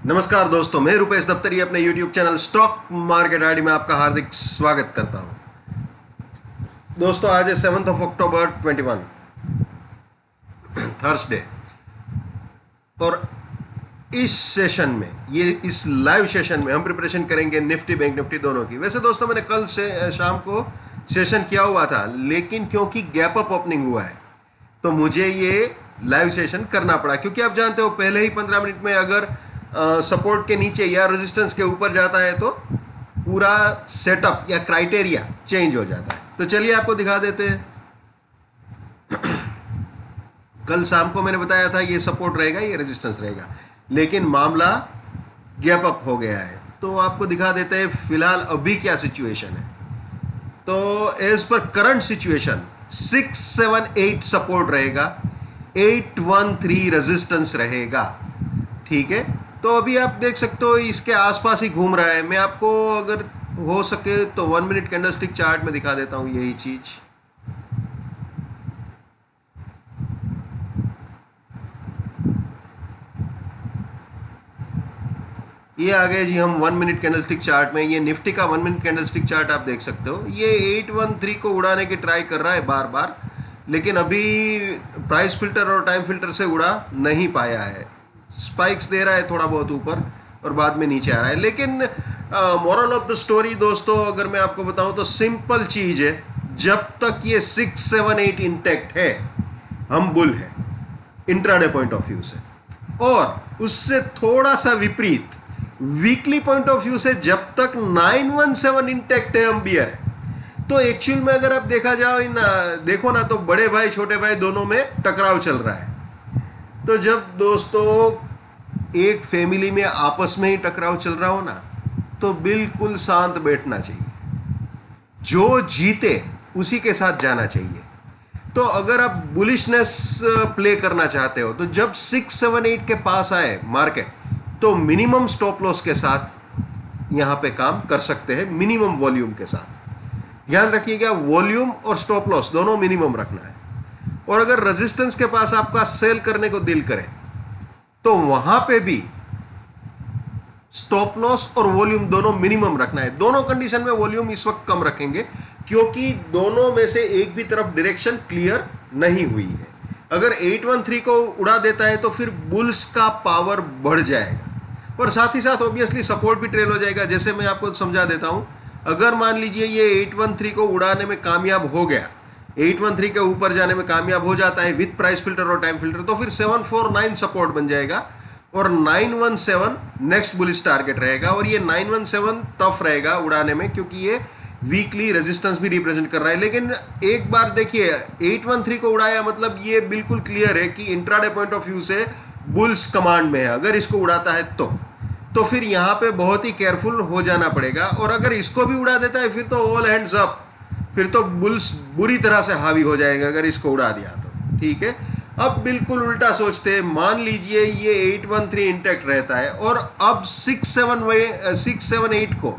नमस्कार दोस्तों, मैं रुपेश दफ्तरी अपने YouTube channel stock market ID में आपका हार्दिक स्वागत करता हूं। दोस्तों, आज है 7 अक्टूबर 21 थर्सडे, और इस लाइव सेशन में हम प्रिपरेशन करेंगे निफ्टी बैंक निफ्टी दोनों की। वैसे दोस्तों, मैंने कल से शाम को सेशन किया हुआ था, लेकिन क्योंकि गैप अप ओपनिंग हुआ है तो मुझे ये लाइव सेशन करना पड़ा, क्योंकि आप जानते हो पहले ही 15 मिनट में अगर सपोर्ट के नीचे या रेजिस्टेंस के ऊपर जाता है तो पूरा सेटअप या क्राइटेरिया चेंज हो जाता है। तो चलिए आपको दिखा देते हैं। कल शाम को मैंने बताया था ये सपोर्ट रहेगा, ये रेजिस्टेंस रहेगा, लेकिन मामला गैप अप हो गया है। तो आपको दिखा देते हैं फिलहाल अभी क्या सिचुएशन है। तो as per current situation 678 support रहेगा, 813 रेजिस्टेंस रहेगा। ठीक है, तो अभी आप देख सकते हो इसके आसपास ही घूम रहा है। मैं आपको अगर हो सके तो 1 मिनट कैंडलस्टिक चार्ट में दिखा देता हूं यही चीज। ये आ गए जी हम 1 मिनट कैंडलस्टिक चार्ट में। ये निफ्टी का 1 मिनट कैंडलस्टिक चार्ट आप देख सकते हो। ये 813 को उड़ाने की ट्राई कर रहा है बार बार, लेकिन अभी प्राइस फिल्टर और टाइम फिल्टर से उड़ा नहीं पाया है। स्पाइक्स दे रहा है थोड़ा बहुत ऊपर और बाद में नीचे आ रहा है। लेकिन मोरल ऑफ द स्टोरी दोस्तों, अगर मैं आपको बताऊं तो सिंपल चीज है, जब तक ये 678 इंटैक्ट है हम बुल है इंट्राडे पॉइंट ऑफ व्यू से, और उससे थोड़ा सा विपरीत वीकली पॉइंट ऑफ व्यू से जब तक 917 इंटैक्ट है हम बियर है। तो एक्चुअल में अगर आप देखो ना तो बड़े भाई छोटे भाई दोनों में टकराव चल रहा है। तो जब दोस्तों एक फैमिली में आपस में ही टकराव चल रहा हो ना, तो बिल्कुल शांत बैठना चाहिए, जो जीते उसी के साथ जाना चाहिए। तो अगर आप बुलिशनेस प्ले करना चाहते हो तो जब 678 के पास आए मार्केट, तो मिनिमम स्टॉप लॉस के साथ यहां पे काम कर सकते हैं, मिनिमम वॉल्यूम के साथ। ध्यान रखिएगा, वॉल्यूम और स्टॉप लॉस दोनों मिनिमम रखना है। और अगर रेजिस्टेंस के पास आपका सेल करने को दिल करे तो वहां पे भी स्टॉप लॉस और वॉल्यूम दोनों मिनिमम रखना है। दोनों कंडीशन में वॉल्यूम इस वक्त कम रखेंगे, क्योंकि दोनों में से एक भी तरफ डायरेक्शन क्लियर नहीं हुई है। अगर 813 को उड़ा देता है तो फिर बुल्स का पावर बढ़ जाएगा, और साथ ही साथ ऑब्वियसली सपोर्ट भी ट्रेल हो जाएगा। जैसे मैं आपको समझा देता हूं, अगर मान लीजिए ये 813 को उड़ाने में कामयाब हो गया, 813 के ऊपर जाने में कामयाब हो जाता है विद प्राइस फिल्टर और टाइम फिल्टर, तो फिर 749 सपोर्ट बन जाएगा और 917 नेक्स्ट बुलिश टारगेट रहेगा। और ये 917 टफ रहेगा उड़ाने में, क्योंकि ये वीकली रेजिस्टेंस भी रिप्रेजेंट कर रहा है। लेकिन एक बार देखिए, 813 को उड़ाया मतलब ये बिल्कुल क्लियर है कि इंट्राडे पॉइंट ऑफ व्यू से बुल्स कमांड में है। अगर इसको उड़ाता है तो फिर यहां पे बहुत ही केयरफुल हो जाना पड़ेगा। और अगर इसको भी उड़ा देता है फिर तो ऑल हैंड्स अप, फिर तो बुल्स बुरी तरह से हावी हो जाएगा अगर इसको उड़ा दिया तो। ठीक है, अब बिल्कुल उल्टा सोचते हैं। मान लीजिए ये 813 इंटैक्ट रहता है और अब 678 को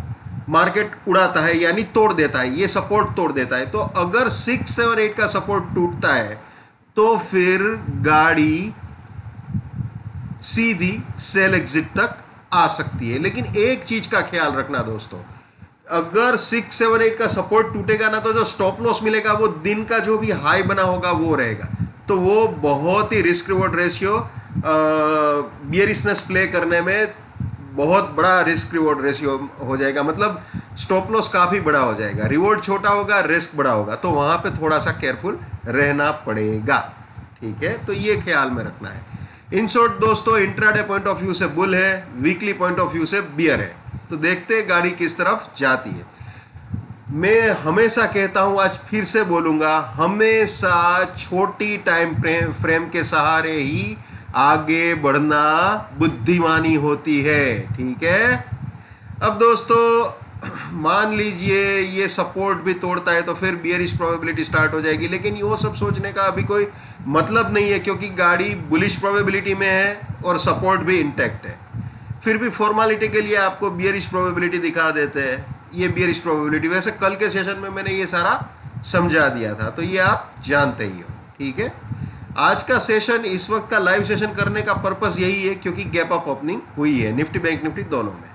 मार्केट उड़ाता है, यानी तोड़ देता है, ये सपोर्ट तोड़ देता है। तो अगर 678 का सपोर्ट टूटता है तो फिर गाड़ी सीधी सेल एग्जिट तक आ सकती है। लेकिन एक चीज का ख्याल रखना दोस्तों, अगर 678 का सपोर्ट टूटेगा ना, तो जो स्टॉप लॉस मिलेगा वो दिन का जो भी हाई बना होगा वो रहेगा। तो वो बहुत ही रिस्क रिवॉर्ड रेशियो, बियरिशनेस प्ले करने में बहुत बड़ा रिस्क रिवॉर्ड रेशियो हो जाएगा। मतलब स्टॉप लॉस काफी बड़ा हो जाएगा, रिवॉर्ड छोटा होगा, रिस्क बड़ा होगा। तो वहां पे थोड़ा सा केयरफुल रहना पड़ेगा। ठीक है, तो ये ख्याल में रखना है। इन शॉर्ट दोस्तों, इंट्राडे पॉइंट ऑफ व्यू से बुल है, वीकली पॉइंट ऑफ व्यू से बियर है। तो देखते हैं गाड़ी किस तरफ जाती है। मैं हमेशा कहता हूं, आज फिर से बोलूंगा, हमेशा छोटी टाइम फ्रेम के सहारे ही आगे बढ़ना बुद्धिमानी होती है। ठीक है, अब दोस्तों मान लीजिए ये सपोर्ट भी तोड़ता है तो फिर बियरिश प्रोबेबिलिटी स्टार्ट हो जाएगी। लेकिन वो सब सोचने का अभी कोई मतलब नहीं है, क्योंकि गाड़ी बुलिश प्रोबेबिलिटी में है और सपोर्ट भी इंटैक्ट है। फिर भी फॉर्मेलिटी के लिए आपको बियरिश प्रोबेबिलिटी दिखा देते हैं। ये बियरिश प्रोबेबिलिटी वैसे कल के सेशन में मैंने ये सारा समझा दिया था, तो ये आप जानते ही हो। ठीक है, आज का सेशन, इस वक्त का लाइव सेशन करने का पर्पस यही है क्योंकि गैप अप ओपनिंग हुई है निफ्टी बैंक निफ्टी दोनों में,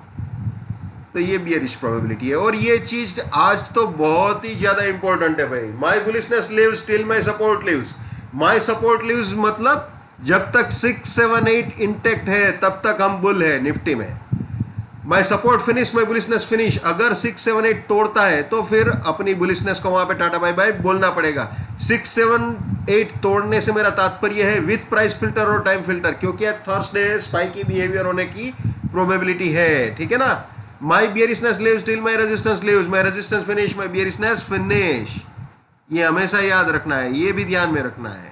तो ये बियरिश प्रोबेबिलिटी है। और ये चीज आज तो बहुत ही ज्यादा इंपॉर्टेंट है भाई। My bullishness lives till my support lives. My support lives मतलब जब तक 6, 7, 8 इंटेक्ट है तब तक हम बुल है निफ्टी में। My support finish, my bullishness finish. अगर 6, 7, 8 तोड़ता है तो फिर अपनी बुलिशनेस को वहां पे टाटा बाय बाय बोलना पड़ेगा। 6, 7, 8 तोड़ने से मेरा तात्पर्य है विथ प्राइस फिल्टर और टाइम फिल्टर, क्योंकि आज थर्सडे स्पाइकी बिहेवियर होने की प्रोबेबिलिटी है, ठीक है ना। My bearishness lives till my resistance lives, my resistance finish, my bearishness finish. ये हमेशा याद रखना है, ये भी ध्यान में रखना है।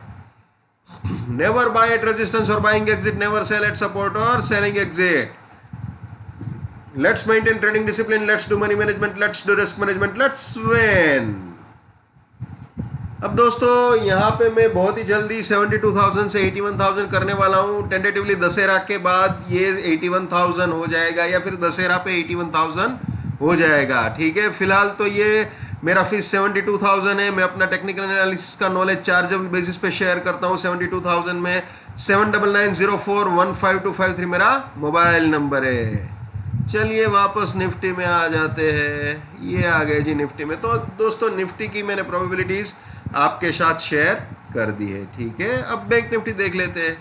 नेवर बाय एट रेजिस्टेंस और buying exit, never sell at support और selling exit. Let's maintain trading discipline, let's do money management, let's do risk management, let's win. अब दोस्तों यहाँ पे मैं बहुत ही जल्दी 72,000 से 81,000 करने वाला हूँ। टेंटेटिवली दशहरा के बाद ये 81,000 हो जाएगा या फिर दशहरा पे 81,000 हो जाएगा, ठीक है। फिलहाल तो ये मेरा फीस 72,000 है। मैं अपना टेक्निकल एनालिसिस का नॉलेज चार्जेबल बेसिस पे शेयर करता हूँ 72,000 में। 7990415253 मेरा मोबाइल नंबर है। चलिए वापस निफ्टी में आ जाते हैं। ये आ गए जी निफ्टी में। तो दोस्तों निफ्टी की मैंने प्रोबेबिलिटीज आपके साथ शेयर कर दी है, ठीक है। अब बैंक निफ्टी देख लेते हैं।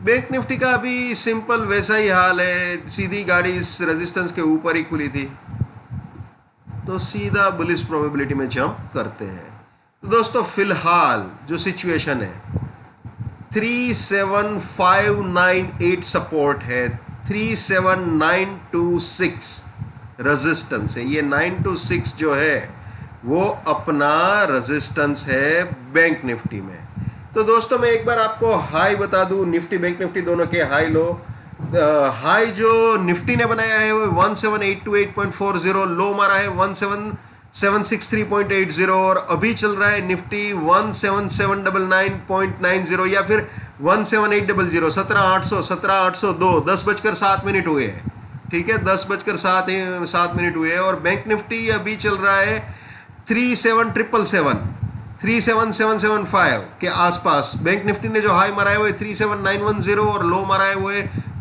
बैंक निफ्टी का भी सिंपल वैसा ही हाल है। सीधी गाड़ी इस रेजिस्टेंस के ऊपर ही खुली थी तो सीधा बुलिश प्रोबेबिलिटी में जंप करते हैं। तो दोस्तों फिलहाल जो सिचुएशन है 37598 सपोर्ट है, 37926 रेजिस्टेंस है। ये 926 जो है वो अपना रेजिस्टेंस है बैंक निफ्टी में। तो दोस्तों मैं एक बार आपको हाई बता दूं, निफ्टी बैंक निफ्टी दोनों के हाई लो। हाई जो निफ्टी ने बनाया है वो 17828.40, लो मारा है 17763.80 और अभी चल रहा है निफ्टी 17799.90 या फिर 17800, 17802, 10:07 हुए हैं, ठीक है। 10:07 हुए हैं। और बैंक निफ्टी अभी चल रहा है 37777, 37775 के आसपास। बैंक निफ्टी ने जो हाई मारा है वो 37910 और लो मारा है वो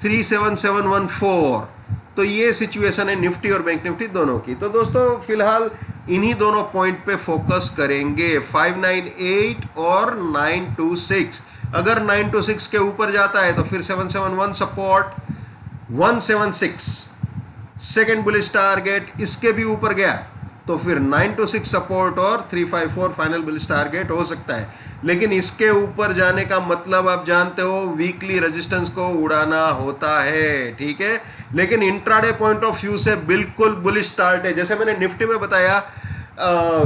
37714। तो ये सिचुएशन है निफ्टी और बैंक निफ्टी दोनों की। तो दोस्तों फिलहाल इन्हीं दोनों पॉइंट पे फोकस करेंगे, 598 और 926। अगर 926 के ऊपर जाता है तो फिर 771 सपोर्ट, 176 सेकेंड बुलिश टारगेट, इसके भी ऊपर गया तो फिर 926 सपोर्ट और 354 फाइनल बुलिश टारगेट हो सकता है। लेकिन इसके ऊपर जाने का मतलब आप जानते हो वीकली रेजिस्टेंस को उड़ाना होता है, ठीक है। लेकिन इंट्राडे पॉइंट ऑफ व्यू से बिल्कुल बुलिश स्टार्ट है। जैसे मैंने निफ्टी में बताया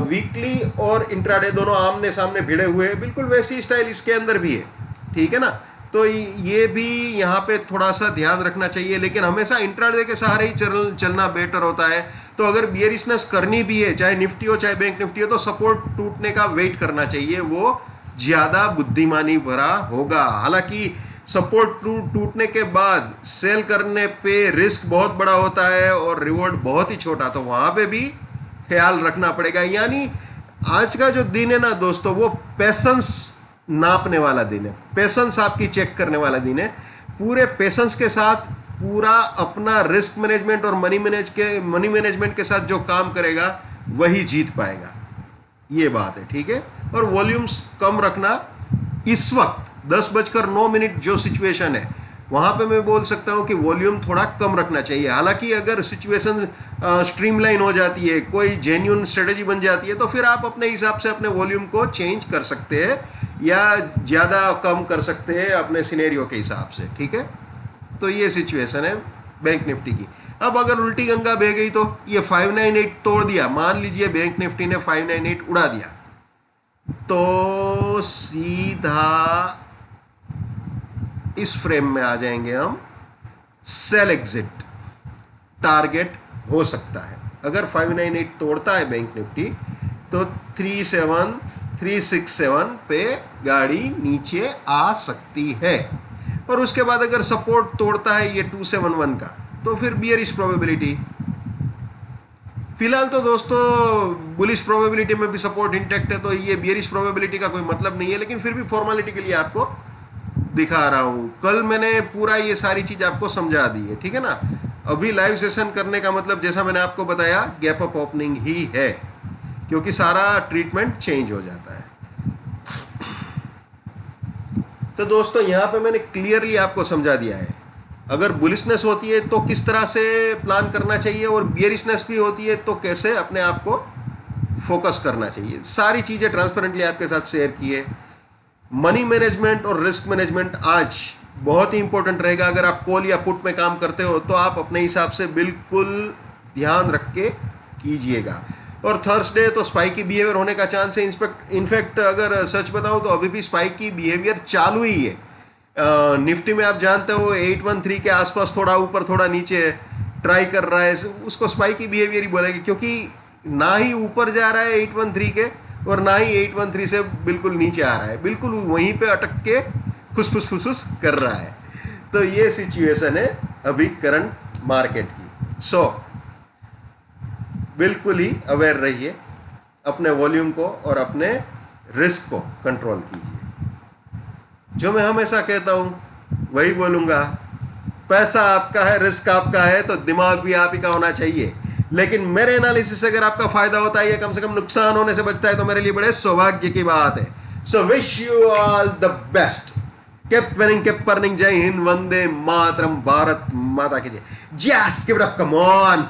वीकली और इंट्राडे दोनों आमने सामने भिड़े हुए हैं, बिल्कुल वैसी स्टाइल इसके अंदर भी है, ठीक है ना। तो ये भी यहाँ पे थोड़ा सा ध्यान रखना चाहिए। लेकिन हमेशा इंट्राडे के सहारे ही चलना बेटर होता है। तो अगर बियरिशनेस करनी भी है, चाहे निफ्टी हो चाहे बैंक निफ्टी हो, तो सपोर्ट टूटने का वेट करना चाहिए, वो ज्यादा बुद्धिमानी भरा होगा। हालांकि सपोर्ट टूटने के बाद सेल करने पे रिस्क बहुत बड़ा होता है और रिवॉर्ड बहुत ही छोटा, तो वहां पे भी ख्याल रखना पड़ेगा। यानी आज का जो दिन है ना दोस्तों, वो पेशेंस नापने वाला दिन है, पेशेंस आपकी चेक करने वाला दिन है। पूरे पेशेंस के साथ पूरा अपना रिस्क मैनेजमेंट और मनी मैनेजमेंट के साथ जो काम करेगा वही जीत पाएगा, ये बात है, ठीक है। और वॉल्यूम्स कम रखना। इस वक्त 10:09 जो सिचुएशन है वहां पे मैं बोल सकता हूं कि वॉल्यूम थोड़ा कम रखना चाहिए। हालांकि अगर सिचुएशन स्ट्रीमलाइन हो जाती है, कोई जेन्युइन स्ट्रेटेजी बन जाती है, तो फिर आप अपने हिसाब से अपने वॉल्यूम को चेंज कर सकते हैं या ज़्यादा कम कर सकते हैं अपने सिनेरियो के हिसाब से, ठीक है। तो ये सिचुएशन है बैंक निफ्टी की। अब अगर उल्टी गंगा बह गई तो ये 598 तोड़ दिया, मान लीजिए बैंक निफ्टी ने 598 उड़ा दिया, तो सीधा इस फ्रेम में आ जाएंगे हम। सेल एग्जिट टारगेट हो सकता है। अगर 598 तोड़ता है बैंक निफ्टी तो 37367 पे गाड़ी नीचे आ सकती है। और उसके बाद अगर सपोर्ट तोड़ता है ये 271 का, तो फिर बियरिश प्रोबेबिलिटी फिलहाल तो दोस्तों बुलिश प्रोबेबिलिटी में भी सपोर्ट इंटैक्ट है, तो ये बियरिश प्रोबेबिलिटी का कोई मतलब नहीं है, लेकिन फिर भी फॉर्मेलिटी के लिए आपको दिखा रहा हूं। कल मैंने पूरा ये सारी चीज आपको समझा दी है, ठीक है ना। अभी लाइव सेशन करने का मतलब जैसा मैंने आपको बताया गैप अप ओपनिंग ही है, क्योंकि सारा ट्रीटमेंट चेंज हो जाता है। तो दोस्तों यहां पे मैंने क्लियरली आपको समझा दिया है, अगर बुलिशनेस होती है तो किस तरह से प्लान करना चाहिए, और बियरिशनेस भी होती है तो कैसे अपने आप को फोकस करना चाहिए। सारी चीजें ट्रांसपेरेंटली आपके साथ शेयर की है। मनी मैनेजमेंट और रिस्क मैनेजमेंट आज बहुत ही इंपॉर्टेंट रहेगा। अगर आप कॉल या पुट में काम करते हो तो आप अपने हिसाब से बिल्कुल ध्यान रख के कीजिएगा। और थर्सडे तो स्पाइकी बिहेवियर होने का चांस है। इनफैक्ट अगर सच बताऊं तो अभी भी स्पाइकी बिहेवियर चालू ही है। निफ्टी में आप जानते हो 813 के आसपास थोड़ा ऊपर थोड़ा नीचे ट्राई कर रहा है, उसको स्पाइकी बिहेवियर ही बोलेगी, क्योंकि ना ही ऊपर जा रहा है 813 के और ना ही 813 से बिल्कुल नीचे आ रहा है, बिल्कुल वहीं पे अटक के खुसफुस फुसफुस कर रहा है। तो ये सिचुएशन है अभी करंट मार्केट की। सो बिल्कुल ही अवेयर रहिए, अपने वॉल्यूम को और अपने रिस्क को कंट्रोल कीजिए। जो मैं हमेशा कहता हूं वही बोलूंगा, पैसा आपका है, रिस्क आपका है, तो दिमाग भी आप ही का होना चाहिए। लेकिन मेरे एनालिसिस से अगर आपका फायदा होता है या कम से कम नुकसान होने से बचता है तो मेरे लिए बड़े सौभाग्य की बात है। So wish you all the best. Keep winning, keep earning. जय हिंद, वंदे मातरम, भारत माता की जय। Just give it up, come on.